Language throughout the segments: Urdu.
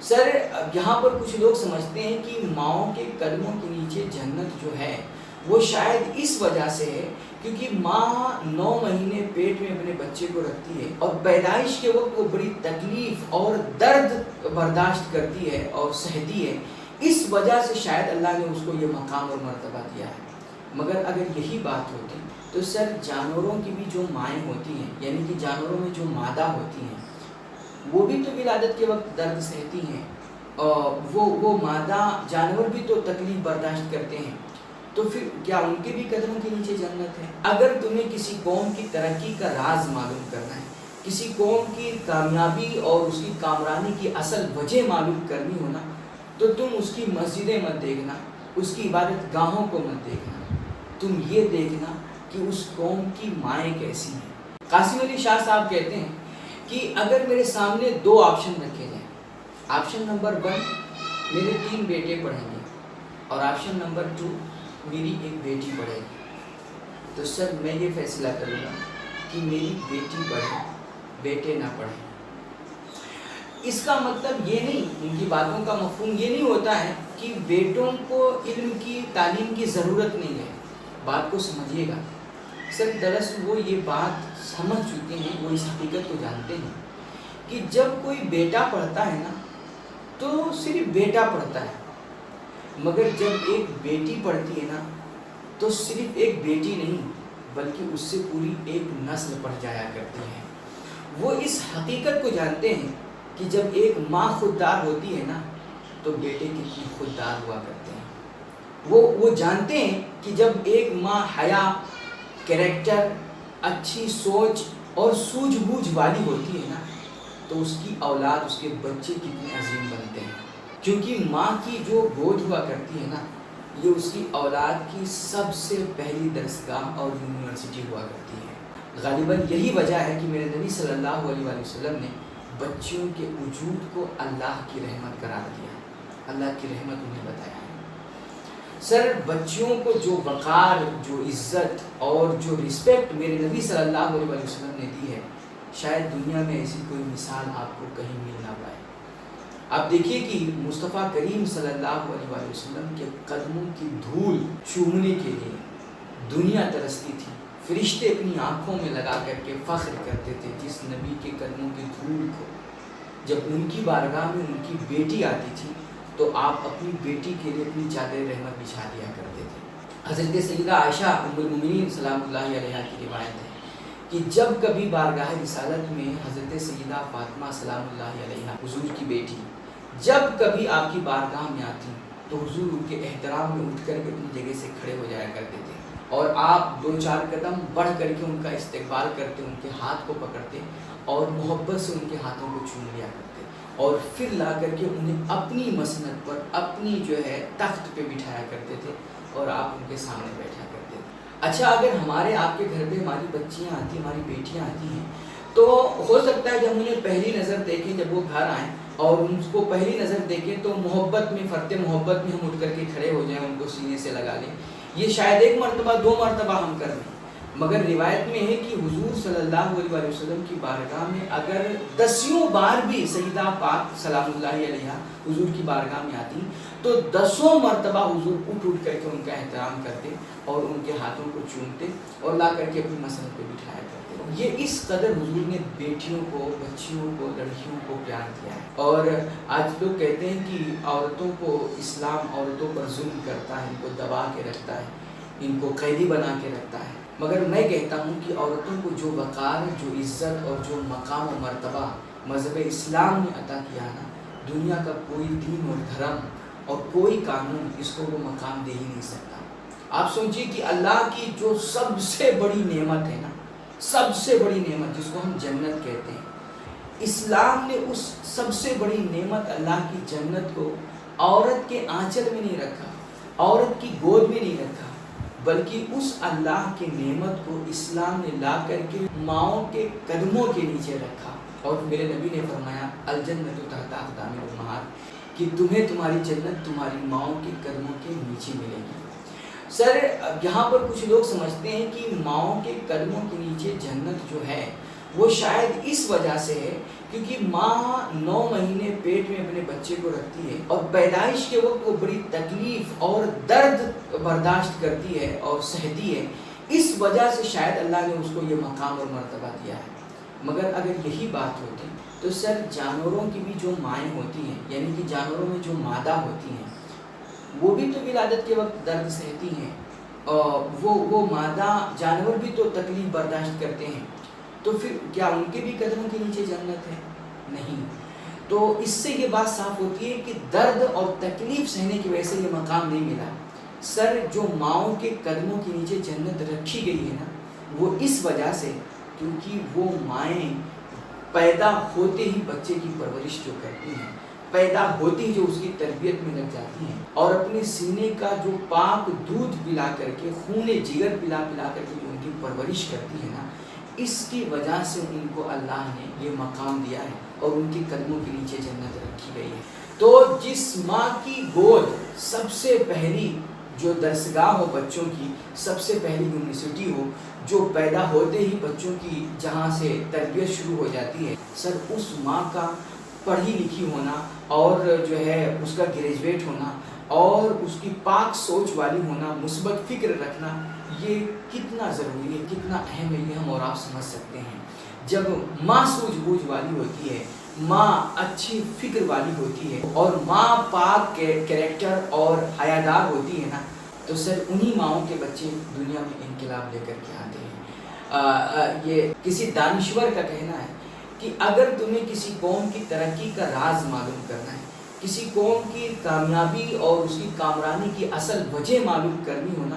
سر یہاں پر کچھ لوگ سمجھتے ہیں کہ ماؤں کے قدموں کے نیچے جنت جو ہے وہ شاید اس وجہ سے ہے کیونکہ ماں 9 مہینے پیٹ میں اپنے بچے کو رکھتی ہے اور پیدائش کے وقت وہ بڑی تکلیف اور درد برداشت کرتی ہے اور سہتی ہے. اس وجہ سے شاید اللہ نے اس کو یہ مقام اور مرتبہ دیا ہے. مگر اگر یہی بات ہوتی تو سر جانوروں کی بھی جو مائیں ہوتی ہیں یعنی کہ جانوروں میں جو مادہ ہوتی ہیں وہ بھی تو ولادت کے وقت درد سہتی ہیں اور وہ مادہ جانور بھی تو تکلیف برداشت کرتے ہیں. تو پھر کیا ان کے بھی قدموں کے نیچے جنت ہے؟ اگر تمہیں کسی قوم کی ترقی کا راز معلوم کرنا ہے، کسی قوم کی کامیابی اور اس کی کامرانی کی اصل وجہ معلوم کرنی ہونا تو تم اس کی مسجدیں مت دیکھنا، اس کی عبادت گاہوں کو مت دیکھنا، تم یہ دیکھنا کہ اس قوم کی مائیں کیسی ہیں. قاسم علی شاہ صاحب کہتے ہیں کہ اگر میرے سامنے 2 آپشن رکھے جائیں، آپشن نمبر 1 میرے 3 بیٹے پڑھیں گے اور آپشن نمبر 2 میری ایک بیٹی پڑھے گی، تو سر میں یہ فیصلہ کروں گا کہ میری بیٹی پڑھے بیٹے نہ پڑھیں. اس کا مطلب یہ نہیں، ان کی باتوں کا مفہوم یہ نہیں ہوتا ہے کہ بیٹوں کو علم کی تعلیم کی ضرورت نہیں ہے. بات کو سمجھیے گا سر، دراصل وہ یہ بات سمجھ چکے ہیں، وہ اس حقیقت کو جانتے ہیں کہ جب کوئی بیٹا پڑھتا ہے نا تو صرف بیٹا پڑھتا ہے، مگر جب ایک بیٹی پڑھتی ہے نا تو صرف ایک بیٹی نہیں بلکہ اس سے پوری ایک نسل پڑھ جایا کرتی ہے. وہ اس حقیقت کو جانتے ہیں کہ جب ایک ماں خوددار ہوتی ہے نا تو بیٹے کتنے خوددار ہوا کرتے ہیں. وہ جانتے ہیں کہ جب ایک ماں حیا، کریکٹر، اچھی سوچ اور سوجھ بوجھ والی ہوتی ہے نا تو اس کی اولاد، اس کے بچے کتنے عظیم بنتے ہیں. کیونکہ ماں کی جو گود ہوا کرتی ہے نا یہ اس کی اولاد کی سب سے پہلی درسگاہ اور یونیورسٹی ہوا کرتی ہے. غالباً یہی وجہ ہے کہ میرے نبی صلی اللہ علیہ وآلہ وسلم نے بچوں کے وجود کو اللہ کی رحمت قرار دیا، اللہ کی رحمت انہیں بتایا ہے. سر بچوں کو جو وقار، جو عزت اور جو رسپیکٹ میرے نبی صلی اللہ علیہ وآلہ وسلم نے دی ہے شاید دنیا میں ایسی کوئی مثال آپ کو کہیں مل نہ پائے. آپ دیکھیے کہ مصطفیٰ کریم صلی اللہ علیہ وآلہ وسلم کے قدموں کی دھول چومنے کے لیے دنیا ترستی تھی. فرشتے اپنی آنکھوں میں لگا کر کے فخر کرتے تھے جس نبی کے قدموں کی دھول کو. جب ان کی بارگاہ میں ان کی بیٹی آتی تھی تو آپ اپنی بیٹی کے لیے اپنی چادر رحمت بچھا دیا کرتے تھے. حضرت سیدہ عائشہ ام المؤمنین سلام اللہ علیہا کی روایت ہے کہ جب کبھی بارگاہ رسالت میں حضرت سیدہ فاطمہ سلام اللہ علیہا حضور کی بیٹی جب کبھی آپ کی بارگاہ میں آتی تو حضور ان کے احترام میں اٹھ کر کے اپنی جگہ سے کھڑے ہو جایا کرتے تھے اور آپ 2-4 قدم بڑھ کر کے ان کا استقبال کرتے، ان کے ہاتھ کو پکڑتے اور محبت سے ان کے ہاتھوں کو چوم لیا کرتے اور پھر لا کر کے انہیں اپنی مسند پر، اپنی جو ہے تخت پہ بٹھایا کرتے تھے اور آپ ان کے سامنے بیٹھا کرتے تھے. اچھا اگر ہمارے آپ کے گھر پہ ہماری بچیاں آتی، ہماری بیٹیاں آتی ہیں تو ہو سکتا ہے جب انہیں پہلی نظر دیکھیں، جب وہ گھر آئیں اور ان کو پہلی نظر دیکھیں تو محبت میں، فرط محبت میں ہم اٹھ کر کے کھڑے ہو جائیں، ان کو سینے سے لگا لیں. یہ شاید 1 مرتبہ 2 مرتبہ ہم کر لیں، مگر روایت میں ہے کہ حضور صلی اللہ علیہ وآلہ وسلم کی بارگاہ میں اگر 10 بار بھی سیدہ پاک سلام اللہ علیہا حضور کی بارگاہ میں آتی تو 10 مرتبہ حضور اٹھ کر کے ان کا احترام کرتے اور ان کے ہاتھوں کو چومتے اور لا کر کے اپنی مسند پہ بٹھایا کرتے. یہ اس قدر حضور نے بیٹیوں کو، بچیوں کو، لڑکیوں کو پیار کیا ہے. اور آج لوگ کہتے ہیں کہ عورتوں کو اسلام عورتوں پر ظلم کرتا ہے، ان کو دبا کے رکھتا ہے، ان کو قیدی بنا کے رکھتا ہے. مگر میں کہتا ہوں کہ عورتوں کو جو وقار، جو عزت اور جو مقام و مرتبہ مذہب اسلام نے عطا کیا نا، دنیا کا کوئی دین اور دھرم اور کوئی قانون اس کو وہ مقام دے ہی نہیں سکتا. آپ سوچیے کہ اللہ کی جو سب سے بڑی نعمت ہے نا، سب سے بڑی نعمت جس کو ہم جنت کہتے ہیں، اسلام نے اس سب سے بڑی نعمت اللہ کی جنت کو عورت کے آنچل میں نہیں رکھا، عورت کی گود میں نہیں رکھا، بلکہ اس اللہ کی نعمت کو اسلام نے لا کر کے ماؤں کے قدموں کے نیچے رکھا. اور میرے نبی نے فرمایا الجنت تحت اقدام الامہات کہ تمہیں تمہاری جنت تمہاری ماؤں کے قدموں کے نیچے ملے گی. سر یہاں پر کچھ لوگ سمجھتے ہیں کہ ماؤں کے قدموں کے نیچے جنت جو ہے وہ شاید اس وجہ سے ہے کیونکہ ماں 9 مہینے پیٹ میں اپنے بچے کو رکھتی ہے اور پیدائش کے وقت وہ بڑی تکلیف اور درد برداشت کرتی ہے اور سہتی ہے، اس وجہ سے شاید اللہ نے اس کو یہ مقام اور مرتبہ دیا ہے۔ مگر اگر یہی بات ہوتی تو سر جانوروں کی بھی جو مائیں ہوتی ہیں، یعنی کہ جانوروں میں جو مادہ ہوتی ہیں، وہ بھی تو ولادت کے وقت درد سہتی ہیں، وہ مادہ جانور بھی تو تکلیف برداشت کرتے ہیں، تو پھر کیا ان کے بھی قدموں کے نیچے جنت ہے؟ نہیں۔ تو اس سے یہ بات صاف ہوتی ہے کہ درد اور تکلیف سہنے کی وجہ سے یہ مقام نہیں ملا۔ سر جو ماؤں کے قدموں کے نیچے جنت رکھی گئی ہے نا، وہ اس وجہ سے کیونکہ وہ مائیں پیدا ہوتے ہی بچے کی پرورش جو کرتی ہیں، پیدا ہوتی ہی جو اس کی تربیت میں لگ جاتی ہیں اور اپنے سینے کا جو پاک دودھ پلا کر کے، خون جگر پلا کر کے جو ان کی پرورش کرتی ہے نا، اس کی وجہ سے ان کو اللہ نے یہ مقام دیا ہے اور ان کے قدموں کے نیچے جنت رکھی گئی ہے۔ تو جس ماں کی گود سب سے پہلی جو درسگاہ ہو بچوں کی، سب سے پہلی یونیورسٹی ہو، جو پیدا ہوتے ہی بچوں کی جہاں سے تربیت شروع ہو جاتی ہے، سر اس ماں کا پڑھی لکھی ہونا اور جو ہے اس کا گریجویٹ ہونا اور اس کی پاک سوچ والی ہونا، مثبت فکر رکھنا، یہ کتنا ضروری ہے، کتنا اہم ہے، یہ ہم اور آپ سمجھ سکتے ہیں۔ جب ماں سوجھ بوجھ والی ہوتی ہے، ماں اچھی فکر والی ہوتی ہے اور ماں پاک کریکٹر اور حیادار ہوتی ہے نا، تو سر انہی ماؤں کے بچے دنیا میں انقلاب لے کر کے آتے ہیں۔ یہ کسی دانشور کا کہنا ہے کہ اگر تمہیں کسی قوم کی ترقی کا راز معلوم کرنا ہے، کسی قوم کی کامیابی اور اس کی کامرانی کی اصل وجہ معلوم کرنی ہونا،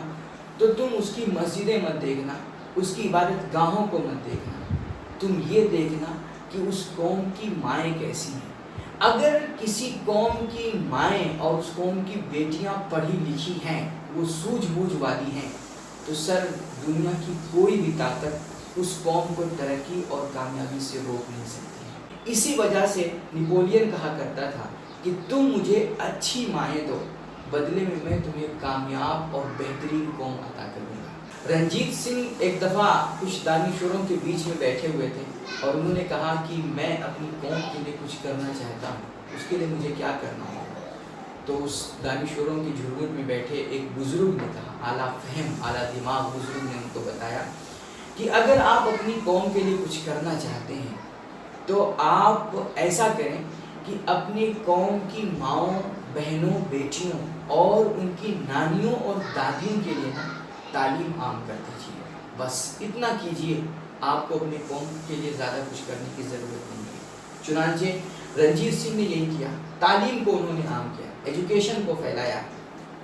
تو تم اس کی مسجدیں مت دیکھنا، اس کی عبادت گاہوں کو مت دیکھنا، تم یہ دیکھنا کہ اس قوم کی مائیں کیسی ہیں۔ اگر کسی قوم کی مائیں اور اس قوم کی بیٹیاں پڑھی لکھی ہیں، وہ سوجھ بوجھ والی ہیں، تو سر دنیا کی کوئی بھی طاقت اس قوم کو ترقی اور کامیابی سے روک نہیں سکتی۔ اسی وجہ سے نیپولین کہا کرتا تھا کہ تم مجھے اچھی مائیں دو، بدلے میں میں تمہیں کامیاب اور بہترین قوم عطا کروں گا۔ رنجیت سنگھ ایک دفعہ کچھ دانشوروں کے بیچ میں بیٹھے ہوئے تھے اور انہوں نے کہا کہ میں اپنی قوم کے لیے کچھ کرنا چاہتا ہوں، اس کے لیے مجھے کیا کرنا ہوگا؟ تو اس دانشوروں کی جھرمٹ میں بیٹھے ایک بزرگ نے کہا، اعلیٰ فہم اعلیٰ دماغ بزرگ نے ان کو بتایا کہ اگر آپ اپنی قوم کے لیے کچھ کرنا چاہتے ہیں تو آپ ایسا کریں کہ اپنی قوم کی ماؤں، بہنوں، بیٹیوں اور ان کی نانیوں اور دادیوں کے لیے نا تعلیم عام کر دیجیے، بس اتنا کیجیے، آپ کو اپنی قوم کے لیے زیادہ کچھ کرنے کی ضرورت نہیں ہے۔ چنانچہ رنجیت سنگھ نے یہی کیا، تعلیم کو انہوں نے عام کیا، ایجوکیشن کو پھیلایا۔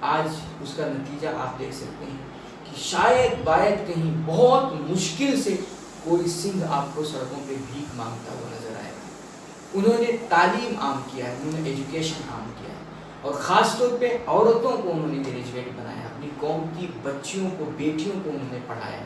آج اس کا نتیجہ آپ دیکھ سکتے ہیں کہ شاید باید کہیں بہت مشکل سے کوئی سنگھ آپ کو سڑکوں پہ بھیک مانگتا ہوا نظر آئے گا۔ انہوں نے تعلیم عام کیا ہے، انہوں نے ایجوکیشن عام کیا ہے اور خاص طور پہ عورتوں کو انہوں نے گریجویٹ بنایا، اپنی قوم کی بچیوں کو، بیٹیوں کو انہوں نے پڑھایا۔